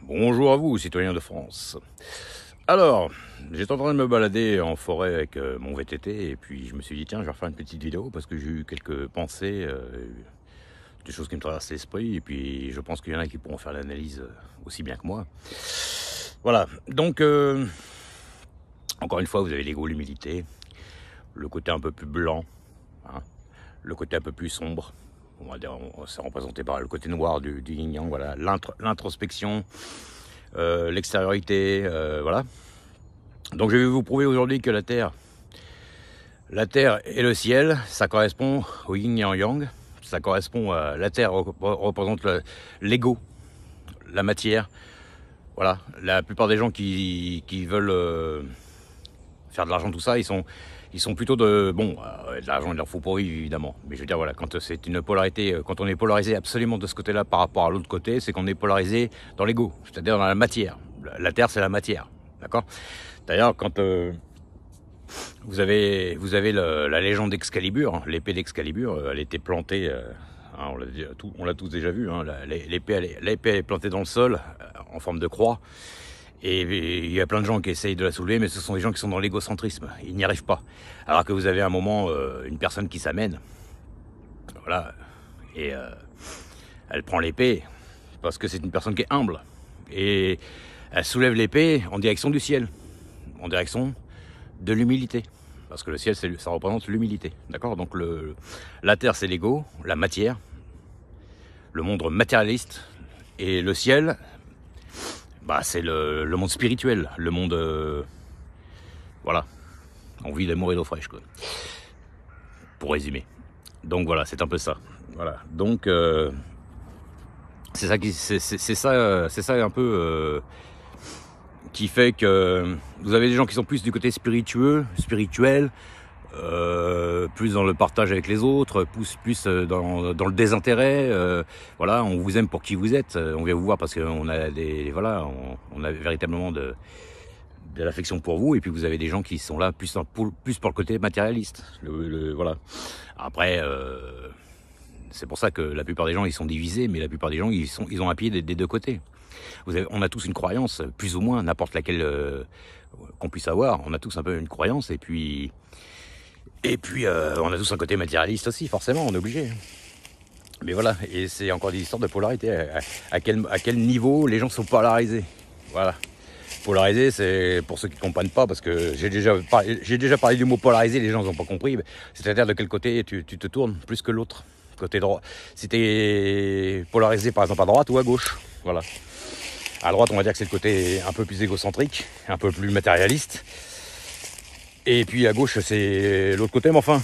Bonjour à vous, citoyens de France. Alors, j'étais en train de me balader en forêt avec mon VTT et puis je me suis dit tiens, je vais refaire une petite vidéo parce que j'ai eu quelques pensées, des choses qui me traversent l'esprit et puis je pense qu'il y en a qui pourront faire l'analyse aussi bien que moi. Voilà, donc encore une fois, vous avez l'ego, l'humilité, le côté un peu plus blanc, hein, le côté un peu plus sombre. On va dire, c'est représenté par le côté noir du yin-yang, voilà, l'introspection, l'extériorité, voilà. Donc je vais vous prouver aujourd'hui que la Terre et le ciel, ça correspond au yin et au yang. Ça correspond à la Terre représente l'ego, la matière. Voilà, la plupart des gens qui veulent faire de l'argent, tout ça, ils sont plutôt de... Bon, de l'argent, il leur faut pour vivre, évidemment. Mais je veux dire, voilà, quand c'est une polarité, quand on est polarisé absolument de ce côté-là par rapport à l'autre côté, c'est qu'on est polarisé dans l'ego, c'est-à-dire dans la matière. La Terre, c'est la matière, d'accord? D'ailleurs, quand vous avez la légende d'Excalibur, hein, l'épée d'Excalibur, elle était plantée, hein, on l'a tous déjà vu, hein, l'épée elle est plantée dans le sol, en forme de croix. Et il y a plein de gens qui essayent de la soulever, mais ce sont des gens qui sont dans l'égocentrisme. Ils n'y arrivent pas. Alors que vous avez à un moment une personne qui s'amène, voilà, et elle prend l'épée parce que c'est une personne qui est humble et elle soulève l'épée en direction du ciel, en direction de l'humilité, parce que le ciel ça représente l'humilité, d'accord. Donc la terre c'est l'ego, la matière, le monde matérialiste, et le ciel, bah, c'est le monde spirituel, le monde... voilà, on vit d'amour et d'eau fraîche, quoi. Pour résumer. Donc voilà, c'est un peu ça. Voilà, donc c'est ça un peu qui fait que vous avez des gens qui sont plus du côté spirituel, plus dans le partage avec les autres, plus dans le désintérêt. Voilà, on vous aime pour qui vous êtes. On vient vous voir parce qu'on a on a véritablement de l'affection pour vous. Et puis vous avez des gens qui sont là plus pour le côté matérialiste. Voilà. Après, c'est pour ça que la plupart des gens ils sont divisés, mais la plupart des gens ils ont un pied des deux côtés. On a tous une croyance, plus ou moins, n'importe laquelle qu'on puisse avoir. On a tous un peu une croyance et puis on a tous un côté matérialiste aussi, forcément, on est obligé. Mais voilà, et c'est encore des histoires de polarité. À quel niveau les gens sont polarisés. Voilà. Polarisé, c'est pour ceux qui ne comprennent pas, parce que j'ai déjà parlé du mot polarisé, les gens n'ont pas compris. C'est-à-dire de quel côté tu te tournes plus que l'autre. Côté droit. Si tu es polarisé par exemple à droite ou à gauche. Voilà. À droite, on va dire que c'est le côté un peu plus égocentrique, un peu plus matérialiste. Et puis à gauche, c'est l'autre côté, mais enfin,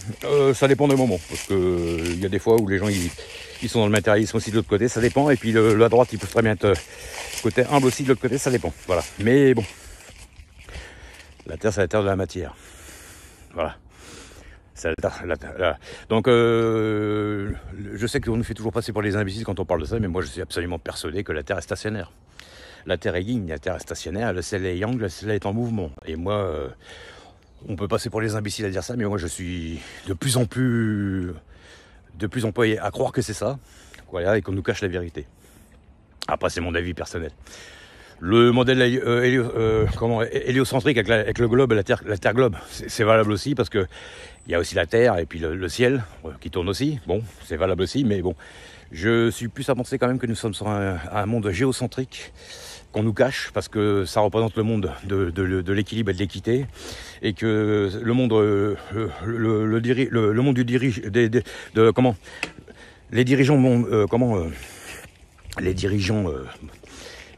ça dépend des moments. Parce que il y a des fois où les gens ils sont dans le matérialisme aussi de l'autre côté, ça dépend. Et puis la droite, ils peuvent très bien être côté humble aussi de l'autre côté, ça dépend. Voilà. Mais bon, la terre, c'est la terre de la matière. Voilà. Donc, je sais qu'on nous fait toujours passer pour les imbéciles quand on parle de ça, mais moi je suis absolument persuadé que la terre est stationnaire. La terre est yin, la terre est stationnaire, le ciel est yang, le ciel est en mouvement. Et moi, on peut passer pour les imbéciles à dire ça, mais moi je suis de plus en plus à croire que c'est ça, voilà, et qu'on nous cache la vérité. Après, c'est mon avis personnel. Le modèle héliocentrique avec le globe, la terre globe, c'est valable aussi parce que il y a aussi la terre et puis le ciel qui tourne aussi. Bon, c'est valable aussi, mais bon, je suis plus à penser quand même que nous sommes sur un monde géocentrique qu'on nous cache parce que ça représente le monde de l'équilibre et de l'équité, et que le monde le monde du les dirigeants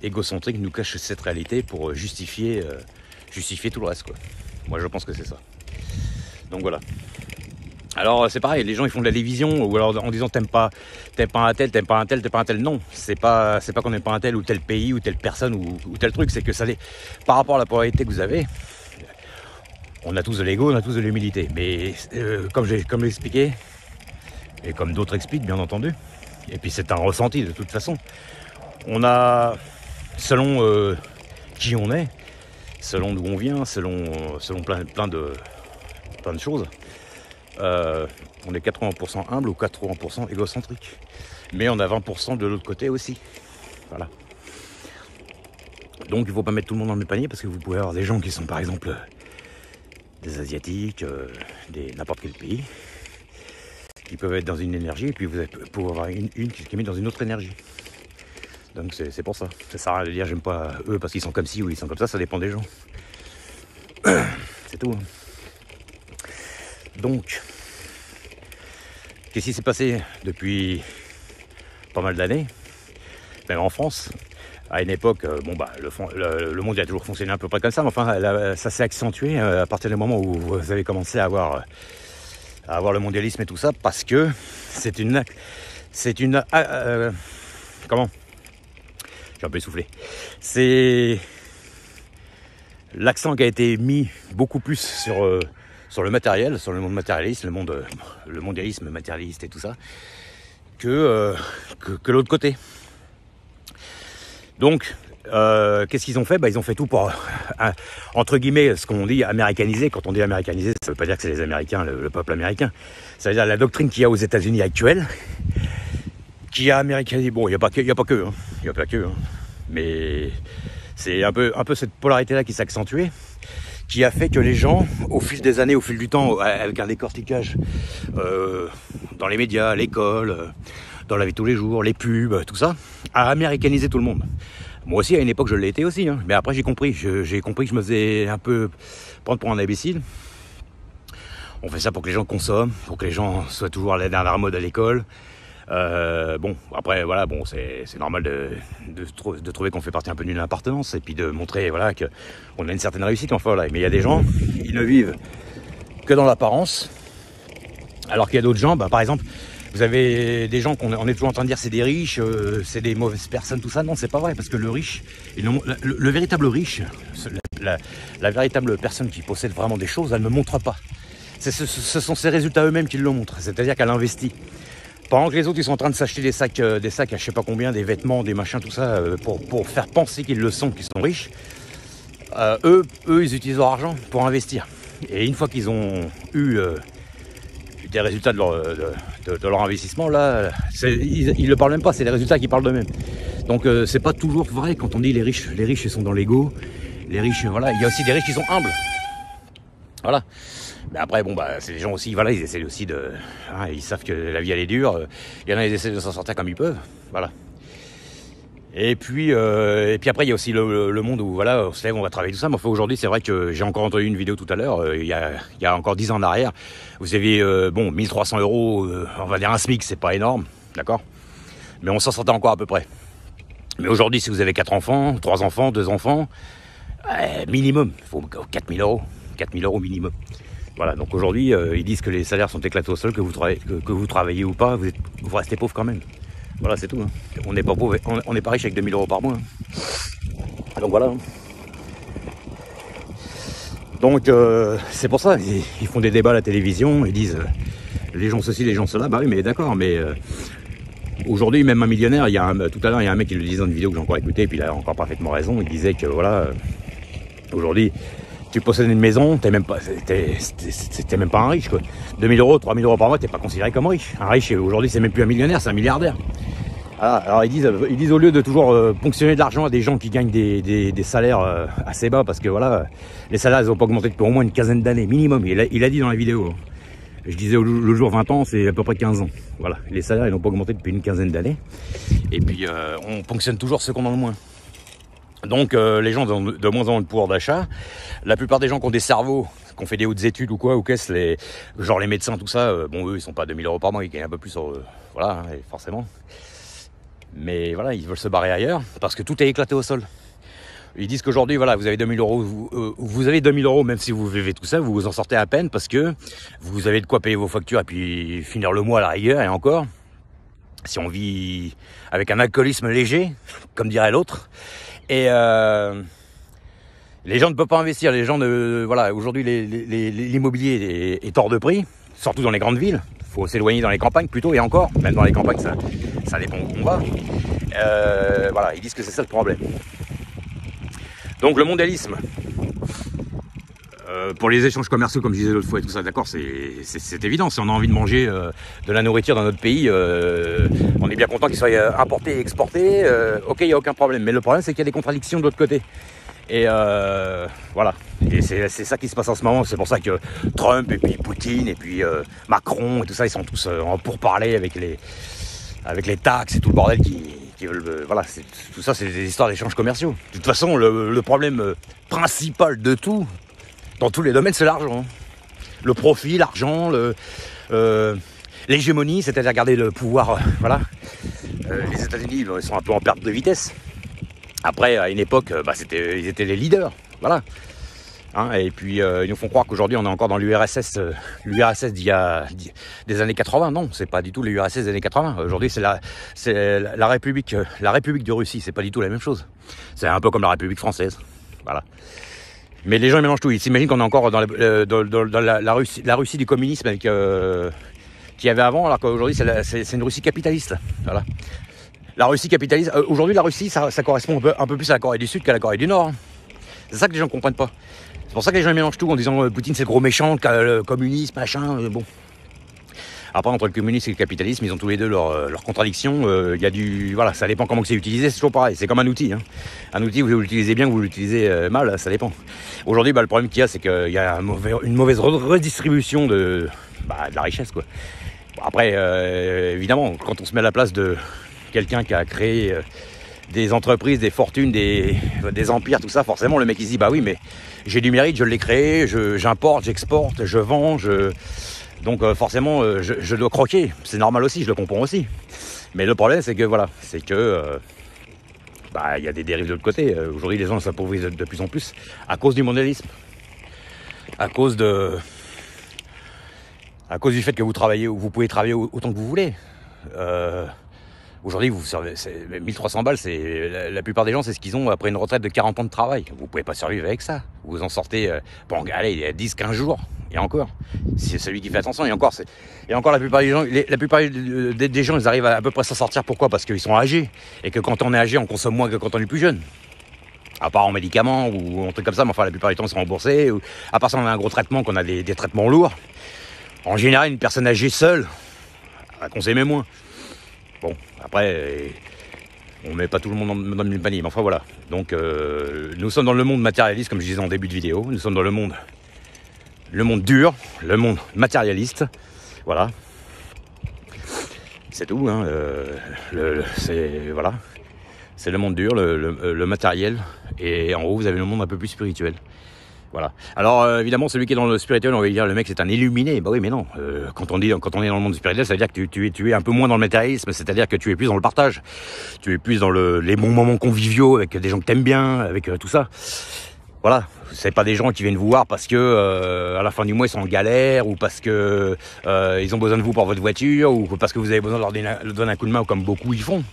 égocentriques nous cachent cette réalité pour justifier tout le reste, quoi. Moi je pense que c'est ça. Donc voilà. Alors c'est pareil, les gens ils font de la division, ou alors en disant t'aimes pas un tel, t'aimes pas un tel. Non, c'est pas qu'on n'aime pas un tel ou tel pays ou telle personne ou tel truc, c'est que ça par rapport à la polarité que vous avez, on a tous de l'ego, on a tous de l'humilité. Mais comme j'ai expliqué, et comme d'autres expliquent bien entendu, et puis c'est un ressenti de toute façon, on a, selon qui on est, selon d'où on vient, selon plein de choses, on est 80% humble ou 80% égocentrique. Mais on a 20% de l'autre côté aussi. Voilà. Donc il ne faut pas mettre tout le monde dans le même panier, parce que vous pouvez avoir des gens qui sont par exemple des Asiatiques, n'importe quel pays, qui peuvent être dans une énergie, et puis vous pouvez avoir une qui est mise dans une autre énergie. Donc c'est pour ça. Ça sert à rien de dire j'aime pas eux parce qu'ils sont comme ci ou ils sont comme ça dépend des gens. C'est tout. Hein. Donc, qu'est-ce qui s'est passé depuis pas mal d'années, même en France? À une époque, le monde a toujours fonctionné à peu près comme ça, mais enfin, ça s'est accentué à partir du moment où vous avez commencé à avoir le mondialisme et tout ça, parce que comment? J'ai un peu essoufflé. C'est l'accent qui a été mis beaucoup plus sur le matériel, sur le monde matérialiste, le mondialisme matérialiste et tout ça, que l'autre côté. Donc, qu'est-ce qu'ils ont fait? Ils ont fait tout pour, entre guillemets, ce qu'on dit américaniser. Quand on dit américaniser, ça ne veut pas dire que c'est les Américains, le peuple américain. Ça veut dire la doctrine qu'il y a aux États-Unis actuelle, qui a américanisé. Bon, il n'y a pas que, hein. Mais c'est un peu cette polarité-là qui s'est accentuée, qui a fait que les gens, au fil des années, au fil du temps, avec un décortiquage dans les médias, à l'école, dans la vie de tous les jours, les pubs, tout ça, a américanisé tout le monde. Moi aussi, à une époque, je l'ai été aussi. Hein. Mais après, j'ai compris. J'ai compris que je me faisais un peu prendre pour un imbécile. On fait ça pour que les gens consomment, pour que les gens soient toujours à la dernière mode à l'école. Après, voilà, c'est normal de trouver qu'on fait partie un peu d'une appartenance et puis de montrer, voilà, qu'on a une certaine réussite. Enfin, voilà. Mais il y a des gens, ils ne vivent que dans l'apparence, alors qu'il y a d'autres gens, par exemple, vous avez des gens qu'on est toujours en train de dire c'est des riches, c'est des mauvaises personnes, tout ça. Non, c'est pas vrai, parce que le riche, le véritable riche, la véritable personne qui possède vraiment des choses, elle ne montre pas. Ce sont ses résultats eux-mêmes qui le montrent, c'est-à-dire qu'elle investit. Pendant que les autres ils sont en train de s'acheter des sacs à je sais pas combien, des vêtements, des machins, tout ça, pour faire penser qu'ils le sont, qu'ils sont riches, eux ils utilisent leur argent pour investir. Et une fois qu'ils ont eu des résultats de leur investissement, là, ils ne parlent même pas, c'est les résultats qui parlent d'eux-mêmes. Donc c'est pas toujours vrai quand on dit les riches ils sont dans l'ego, les riches, voilà, il y a aussi des riches qui sont humbles. Voilà. Mais après, c'est des gens aussi, voilà, ils essaient aussi ils savent que la vie elle est dure. Il y en a, ils essaient de s'en sortir comme ils peuvent. Voilà. Et puis après, il y a aussi le monde où, voilà, on se lève, on va travailler tout ça. Mais enfin, aujourd'hui, c'est vrai que j'ai encore entendu une vidéo tout à l'heure, il y a encore 10 ans en arrière. Vous avez, 1300 €, on va dire un SMIC, c'est pas énorme, d'accord? Mais on s'en sortait encore à peu près. Mais aujourd'hui, si vous avez 4 enfants, 3 enfants, 2 enfants, minimum, il faut 4000 €. 4000 € minimum. Voilà, donc aujourd'hui, ils disent que les salaires sont éclatés au sol, que vous travaillez ou pas, vous restez pauvre quand même. Voilà, c'est tout. Hein. On n'est pas pauvre, on n'est pas riche avec 2000 € par mois. Hein. Donc voilà. Donc c'est pour ça, ils font des débats à la télévision, ils disent les gens ceci, les gens cela. Bah oui, mais d'accord, mais aujourd'hui, même un millionnaire, tout à l'heure, il y a un mec qui le disait dans une vidéo que j'ai encore écouté, et puis il a encore parfaitement raison, il disait que voilà, aujourd'hui, tu possèdes une maison, t'es même pas un riche, quoi. 2000 €, 3000 € par mois, t'es pas considéré comme riche. Un riche, aujourd'hui, c'est même plus un millionnaire, c'est un milliardaire. Alors ils disent au lieu de toujours ponctionner de l'argent à des gens qui gagnent des salaires assez bas, parce que voilà, les salaires, ils n'ont pas augmenté depuis au moins une quinzaine d'années, minimum. Il a dit dans la vidéo. Je disais le jour 20 ans, c'est à peu près 15 ans. Voilà, les salaires, ils n'ont pas augmenté depuis une quinzaine d'années. Et puis, on ponctionne toujours ceux qu'on a le moins. Donc les gens ont de moins en moins de pouvoir d'achat. La plupart des gens qui ont des cerveaux, qui ont fait des hautes études ou quoi, ou qu'est-ce, genre les médecins, tout ça, eux ils sont pas à 2000 € par mois, ils gagnent un peu plus, voilà, hein, forcément. Mais voilà, ils veulent se barrer ailleurs parce que tout est éclaté au sol. Ils disent qu'aujourd'hui, voilà, vous avez 2000 €, vous avez 2000 €, même si vous vivez tout ça, vous vous en sortez à peine parce que vous avez de quoi payer vos factures et puis finir le mois à la rigueur, et encore, si on vit avec un alcoolisme léger, comme dirait l'autre. Et les gens ne peuvent pas investir. Les gens voilà, aujourd'hui l'immobilier est hors de prix, surtout dans les grandes villes. Il faut s'éloigner dans les campagnes plutôt, et encore, même dans les campagnes, ça dépend où on va. Voilà, ils disent que c'est ça le problème. Donc le mondialisme, Pour les échanges commerciaux, comme je disais l'autre fois et tout ça, d'accord, c'est évident. Si on a envie de manger de la nourriture dans notre pays, on est bien content qu'il soit importé et exporté. Ok, il n'y a aucun problème. Mais le problème, c'est qu'il y a des contradictions de l'autre côté. Et voilà. Et c'est ça qui se passe en ce moment. C'est pour ça que Trump et puis Poutine et puis Macron et tout ça, ils sont tous en pourparlers avec les taxes et tout le bordel qui veulent. Voilà, tout ça, c'est des histoires d'échanges commerciaux. De toute façon, le problème principal de tout, dans tous les domaines, c'est l'argent. Le profit, l'argent, l'hégémonie, c'est-à-dire garder le pouvoir. Voilà. Les États-Unis, ils sont un peu en perte de vitesse. Après, à une époque, ils étaient les leaders. Voilà. Hein, et puis, ils nous font croire qu'aujourd'hui, on est encore dans l'URSS d'il y a des années 80. Non, c'est pas du tout l'URSS des années 80. Aujourd'hui, c'est la République de Russie. C'est pas du tout la même chose. C'est un peu comme la République française. Voilà. Mais les gens ils mélangent tout. Ils s'imaginent qu'on est encore dans la Russie du communisme qu'il y avait avant, alors qu'aujourd'hui c'est une Russie capitaliste. Voilà. La Russie capitaliste. Aujourd'hui, la Russie, ça correspond un peu plus à la Corée du Sud qu'à la Corée du Nord. C'est ça que les gens ne comprennent pas. C'est pour ça que les gens mélangent tout en disant Poutine c'est le gros méchant, le communisme, machin. Bon. Après, entre le communisme et le capitalisme, ils ont tous les deux leurs contradictions. Y a voilà, ça dépend comment c'est utilisé, c'est toujours pareil. C'est comme un outil. Hein. Un outil, vous l'utilisez bien, vous l'utilisez mal, ça dépend. Aujourd'hui, le problème qu'il y a, c'est qu'il y a une mauvaise redistribution de la richesse, quoi. Bon, après, évidemment, quand on se met à la place de quelqu'un qui a créé des entreprises, des fortunes, des empires, tout ça, forcément, le mec, il se dit, bah oui, mais j'ai du mérite, je l'ai créé, j'importe, j'exporte, je vends, donc forcément, je dois croquer. C'est normal aussi, je le comprends aussi. Mais le problème, c'est que voilà, il y a des dérives de l'autre côté. Aujourd'hui, les gens s'appauvrissent de plus en plus à cause du mondialisme, à cause du fait que vous pouvez travailler autant que vous voulez. Aujourd'hui, vous servez 1300 balles, la plupart des gens, c'est ce qu'ils ont après une retraite de 40 ans de travail. Vous pouvez pas survivre avec ça. Vous en sortez, allez, il y a 10-15 jours. Et encore, c'est celui qui fait attention. Et encore, la plupart des gens, des gens, ils arrivent à peu près s'en sortir. Pourquoi ? Parce qu'ils sont âgés. Et que quand on est âgé, on consomme moins que quand on est plus jeune. À part en médicaments ou en trucs comme ça, mais enfin, la plupart du temps, ils sont remboursés. À part ça, on a un gros traitement, qu'on a des traitements lourds. En général, une personne âgée seule, elle consomme moins. Bon, après, on met pas tout le monde dans le même panier, mais enfin voilà. Donc, nous sommes dans le monde matérialiste, comme je disais en début de vidéo. Nous sommes dans le monde dur, le monde matérialiste. Voilà. C'est tout, hein. Voilà. C'est le monde dur, le matériel. Et en haut, vous avez le monde un peu plus spirituel. Voilà. Alors évidemment, celui qui est dans le spirituel, on va dire le mec c'est un illuminé. Bah oui, mais non. Quand on est dans le monde spirituel, ça veut dire que tu es un peu moins dans le matérialisme. C'est-à-dire que tu es plus dans le partage. Tu es plus dans les bons moments conviviaux avec des gens que t'aimes bien, avec tout ça. Voilà. C'est pas des gens qui viennent vous voir parce que à la fin du mois ils sont en galère, ou parce que ils ont besoin de vous pour votre voiture, ou parce que vous avez besoin de leur donner un coup de main, comme beaucoup y font.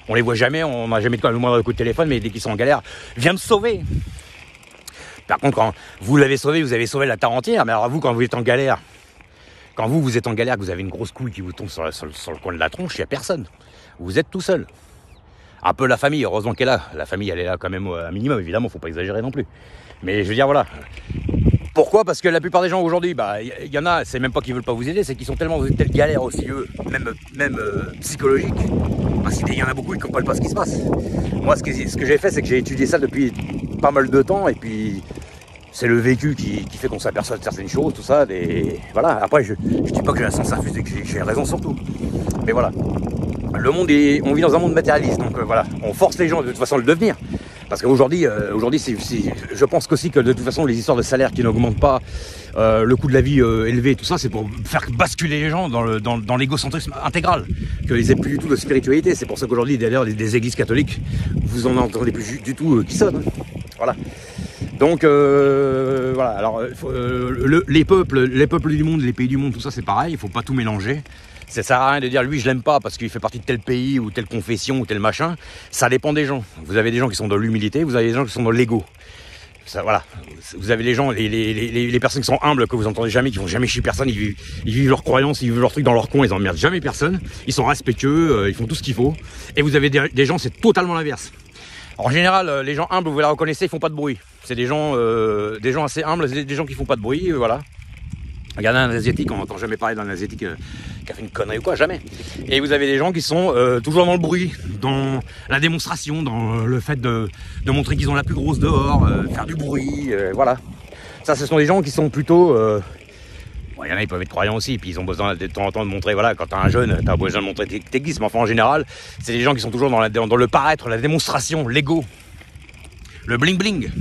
On les voit jamais, on n'a jamais le moindre coup de téléphone, mais dès qu'ils sont en galère, viens me sauver. Par contre, quand vous l'avez sauvé, vous avez sauvé la terre entière. Mais alors vous, quand vous êtes en galère, que vous avez une grosse couille qui vous tombe sur le coin de la tronche, il n'y a personne. Vous êtes tout seul. Un peu la famille, heureusement qu'elle est là. La famille, elle est là quand même un minimum, évidemment, faut pas exagérer non plus. Mais je veux dire, voilà. Pourquoi ? Parce que la plupart des gens aujourd'hui, y en a, c'est même pas qu'ils veulent pas vous aider, c'est qu'ils sont tellement dans une telle galère aussi, eux, même psychologique. Parce qu'il y en a beaucoup qui comprennent pas ce qui se passe. Moi, ce que j'ai fait, c'est que j'ai étudié ça depuis pas mal de temps, et puis c'est le vécu qui fait qu'on s'aperçoit de certaines choses, tout ça. Voilà. Après, je dis pas que j'ai la sens infuse et que j'ai raison surtout. Mais voilà. On vit dans un monde matérialiste, donc voilà. On force les gens de toute façon à le devenir. Parce qu'aujourd'hui, je pense qu'aussi que de toute façon, les histoires de salaire qui n'augmentent pas, le coût de la vie élevé, tout ça, c'est pour faire basculer les gens dans l'égocentrisme intégral, qu'ils aient plus du tout de spiritualité. C'est pour ça qu'aujourd'hui, d'ailleurs, des églises catholiques, vous en entendez plus du tout qui sonnent. Voilà. Donc, voilà. Alors, les peuples du monde, les pays du monde, tout ça, c'est pareil. Il faut pas tout mélanger. Ça sert à rien de dire lui je l'aime pas parce qu'il fait partie de tel pays ou telle confession ou tel machin. Ça dépend des gens. Vous avez des gens qui sont dans l'humilité, vous avez des gens qui sont dans l'ego. Ça, voilà. Vous avez les gens, les personnes qui sont humbles, que vous entendez jamais, qui vont jamais chez personne, ils vivent leurs croyances, ils vivent leurs trucs dans leur coin, ils emmerdent jamais personne. Ils sont respectueux, ils font tout ce qu'il faut. Et vous avez des gens, c'est totalement l'inverse. En général, les gens humbles, vous les reconnaissez, ils font pas de bruit. c'est des gens assez humbles, des gens qui font pas de bruit, voilà. Regardez un asiatique, on n'entend jamais parler d'un asiatique qui a fait une connerie ou quoi, jamais. Et vous avez des gens qui sont toujours dans le bruit, dans la démonstration, dans le fait de montrer qu'ils ont la plus grosse dehors, faire du bruit, voilà. Ça, ce sont des gens qui sont plutôt... Bon, il y en a, ils peuvent être croyants aussi, puis ils ont besoin de temps en temps de montrer, voilà, quand t'es un jeune, t'as besoin de montrer tes guises, mais enfin en général, c'est des gens qui sont toujours dans le paraître, la démonstration, l'ego, le bling bling.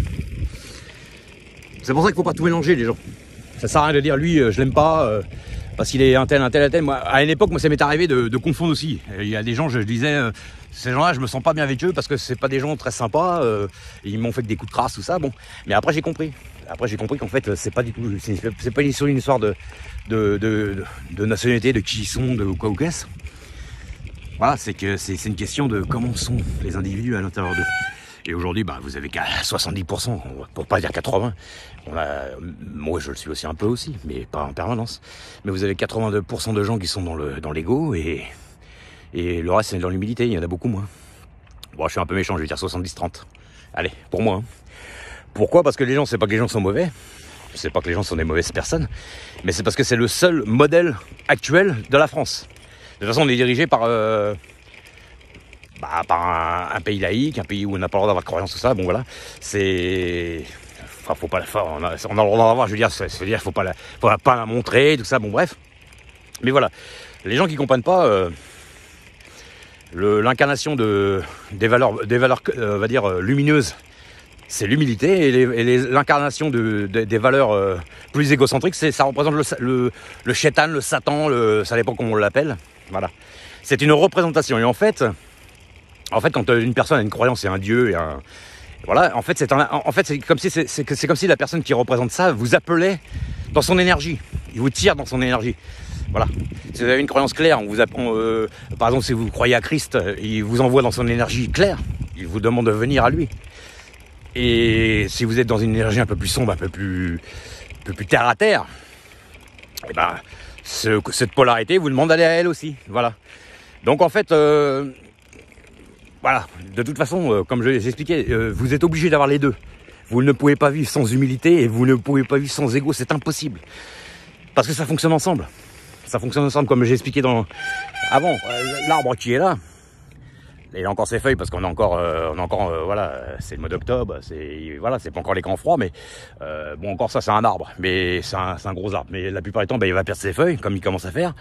C'est pour ça qu'il faut pas tout mélanger, les gens. Ça sert à rien de dire lui je l'aime pas parce qu'il est un tel. Moi, à une époque, moi ça m'est arrivé de confondre aussi. Il y a des gens, je disais ces gens-là, je me sens pas bien avec eux parce que c'est pas des gens très sympas. Ils m'ont fait des coups de crasse, tout ça. Bon, mais après j'ai compris. Qu'en fait c'est pas du tout, c'est pas une histoire de nationalité, de qui ils sont, de quoi ou qu'est-ce. Voilà, c'est que c'est une question de comment sont les individus à l'intérieur d'eux. Et aujourd'hui, bah, vous avez qu'à 70%, pour pas dire 80%. Moi, je le suis aussi un peu aussi, mais pas en permanence. Mais vous avez 82% de gens qui sont dans l'ego et le reste, c'est dans l'humilité. Il y en a beaucoup moins. Bon, je suis un peu méchant, je vais dire 70-30. Allez, pour moi. Hein. Pourquoi ? Parce que les gens, c'est pas que les gens sont mauvais. C'est pas que les gens sont des mauvaises personnes. Mais c'est parce que c'est le seul modèle actuel de la France. De toute façon, on est dirigé par un pays laïque, un pays où on n'a pas le droit d'avoir de croyance, tout ça, bon voilà, c'est... Enfin, faut pas la faire, on a le droit d'en avoir, je veux dire, faut pas la montrer, tout ça, bon bref. Mais voilà, les gens qui comprennent pas l'incarnation des valeurs, on va dire, lumineuses, c'est l'humilité, et l'incarnation des valeurs plus égocentriques, ça représente le shaitan, le satan, ça dépend comment on l'appelle, voilà. C'est une représentation, et en fait, quand une personne a une croyance et un dieu, voilà, en fait, c'est comme si la personne qui représente ça vous appelait dans son énergie. Il vous tire dans son énergie. Voilà. Si vous avez une croyance claire, on vous apprend, par exemple, si vous croyez à Christ, il vous envoie dans son énergie claire. Il vous demande de venir à lui. Et si vous êtes dans une énergie un peu plus sombre, un peu plus terre à terre, et ben, cette polarité vous demande d'aller à elle aussi. Voilà. Donc en fait. Voilà, de toute façon, comme je l'ai expliqué, vous êtes obligé d'avoir les deux. Vous ne pouvez pas vivre sans humilité et vous ne pouvez pas vivre sans ego, c'est impossible. Parce que ça fonctionne ensemble. Ça fonctionne ensemble, comme j'ai expliqué avant. L'arbre qui est là, il a encore ses feuilles parce qu'on a encore, voilà, c'est le mois d'octobre, c'est pas encore les grands froids, mais bon, encore ça, c'est un arbre, mais c'est un gros arbre. Mais la plupart du temps, il va perdre ses feuilles, comme il commence à faire.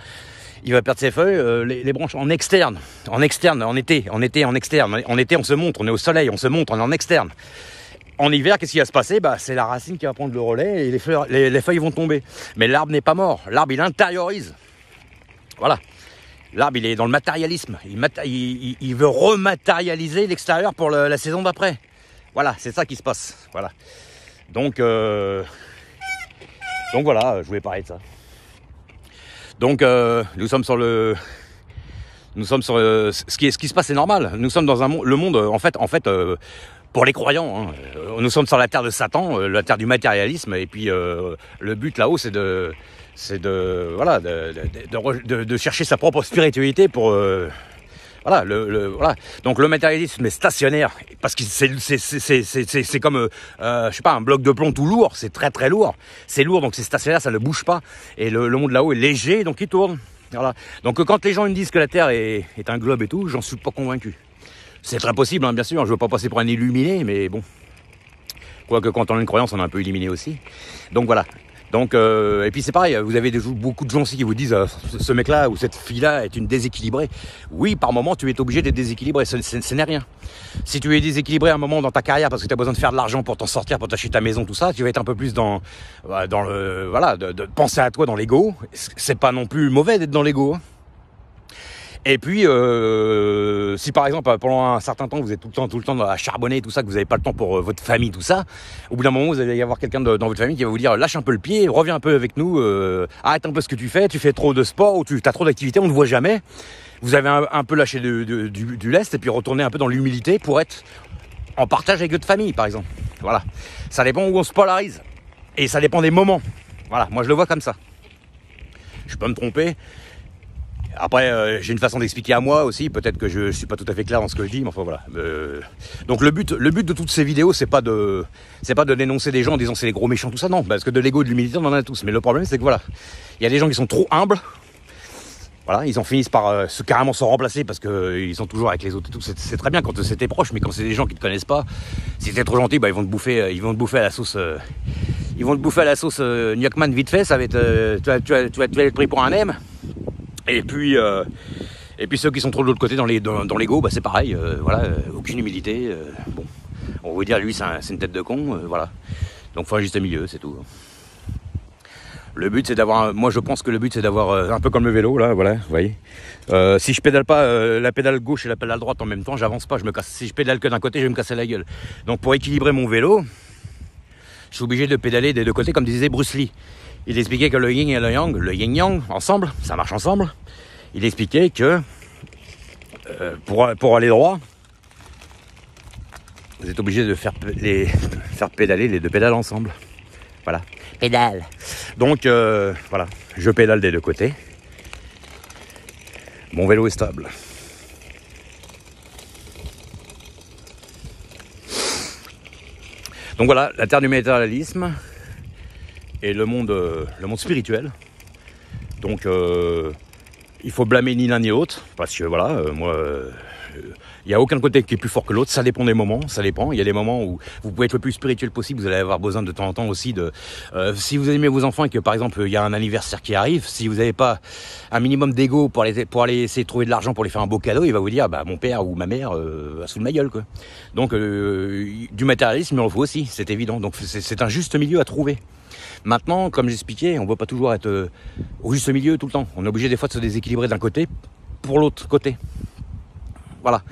Il va perdre ses feuilles, les branches en externe, en été, en externe. En été, on se montre, on est au soleil, on se montre, on est en externe. En hiver, qu'est-ce qui va se passer ? C'est la racine qui va prendre le relais et les feuilles vont tomber. Mais l'arbre n'est pas mort, l'arbre il intériorise. Voilà. L'arbre il est dans le matérialisme, il veut rematérialiser l'extérieur pour la saison d'après. Voilà, c'est ça qui se passe. Voilà. Donc voilà, je voulais parler de ça. Donc nous sommes sur ce qui se passe, c'est normal. Nous sommes dans le monde en fait pour les croyants. Hein, nous sommes sur la terre de Satan, la terre du matérialisme, et puis le but là-haut, c'est de chercher sa propre spiritualité pour voilà. Voilà. Donc le matérialisme est stationnaire parce que c'est comme je sais pas, un bloc de plomb tout lourd, c'est très très lourd. C'est lourd, donc c'est stationnaire, ça ne bouge pas. Et le monde là-haut est léger, donc il tourne. Voilà. Donc quand les gens me disent que la Terre est un globe et tout, j'en suis pas convaincu. C'est très possible, hein, bien sûr. Je veux pas passer pour un illuminé, mais bon. Quoique quand on a une croyance, on est un peu illuminé aussi. Donc voilà. Donc et puis c'est pareil, vous avez beaucoup de gens aussi qui vous disent ce mec-là ou cette fille-là est une déséquilibrée. Oui, par moment tu es obligé d'être déséquilibré, ce n'est rien. Si tu es déséquilibré à un moment dans ta carrière parce que tu as besoin de faire de l'argent pour t'en sortir, pour t'acheter ta maison, tout ça, tu vas être un peu plus dans le voilà, de penser à toi dans l'ego. C'est pas non plus mauvais d'être dans l'ego. Hein. Et puis, si par exemple, pendant un certain temps, vous êtes tout le temps à charbonner, tout ça, que vous n'avez pas le temps pour votre famille, tout ça, au bout d'un moment, vous allez y avoir quelqu'un dans votre famille qui va vous dire, lâche un peu le pied, reviens un peu avec nous, arrête un peu ce que tu fais trop de sport, ou tu as trop d'activités, on ne te voit jamais. Vous avez un peu lâché du lest, et puis retourner un peu dans l'humilité pour être en partage avec votre famille, par exemple. Voilà. Ça dépend où on se polarise. Et ça dépend des moments. Voilà, moi je le vois comme ça. Je peux me tromper. Après, j'ai une façon d'expliquer à moi aussi. Peut-être que je suis pas tout à fait clair dans ce que je dis, mais enfin voilà. Donc le but de toutes ces vidéos, c'est pas de dénoncer des gens en disant c'est les gros méchants, tout ça, non. Parce que de l'ego et de l'humilité, on en a tous. Mais le problème, c'est que voilà, il y a des gens qui sont trop humbles. Voilà, ils en finissent par carrément se remplacer parce qu'ils sont toujours avec les autres et tout. C'est très bien quand c'est tes proches, mais quand c'est des gens qui te connaissent pas, si t'es trop gentil, bah ils vont te bouffer à la sauce. Ils vont te bouffer à la sauce Nyokman vite fait. Ça va être, tu vas être pris pour un M. Et puis ceux qui sont trop de l'autre côté dans l'ego, bah c'est pareil, voilà, aucune humilité. Bon, on va vous dire, lui c'est une tête de con, voilà. Donc faut un juste milieu, c'est tout. Le but c'est d'avoir, moi je pense que le but c'est d'avoir un peu comme le vélo là, voilà, vous voyez. Si je pédale pas la pédale gauche et la pédale droite en même temps, j'avance pas, je me casse. Si je pédale que d'un côté, je vais me casser la gueule. Donc pour équilibrer mon vélo, je suis obligé de pédaler des deux côtés, comme disait Bruce Lee. Il expliquait que le yin et le yin-yang, ensemble, ça marche ensemble. Il expliquait que pour aller droit, vous êtes obligé de faire pédaler les deux pédales ensemble. Voilà. Pédale. Donc, voilà, je pédale des deux côtés. Mon vélo est stable. Donc voilà, la terre du matérialisme et le monde spirituel. Donc il faut blâmer ni l'un ni l'autre, parce que voilà, moi, il n'y a aucun côté qui est plus fort que l'autre, ça dépend des moments, ça dépend. Il y a des moments où vous pouvez être le plus spirituel possible, vous allez avoir besoin de temps en temps aussi de... si vous aimez vos enfants et que par exemple il y a un anniversaire qui arrive, si vous n'avez pas un minimum d'ego pour aller essayer de trouver de l'argent pour les faire un beau cadeau, il va vous dire, bah mon père ou ma mère a sous de ma gueule, quoi. Donc du matérialisme, il en faut aussi, c'est évident. Donc c'est un juste milieu à trouver. Maintenant, comme j'expliquais, on ne peut pas toujours être au juste milieu tout le temps. On est obligé des fois de se déséquilibrer d'un côté pour l'autre côté. Voilà.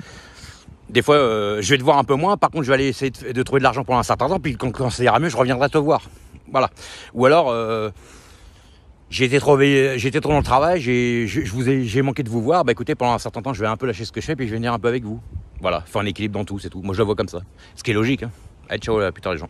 Des fois, je vais te voir un peu moins. Par contre, je vais aller essayer de trouver de l'argent pendant un certain temps. Puis quand ça ira mieux, je reviendrai te voir. Voilà. Ou alors, j'ai été trop dans le travail. J'ai manqué de vous voir. Bah écoutez, pendant un certain temps, je vais un peu lâcher ce que je fais. Puis je vais venir un peu avec vous. Voilà. Faire un équilibre dans tout, c'est tout. Moi, je le vois comme ça. Ce qui est logique. Hein. Allez, ciao, plus tard les gens.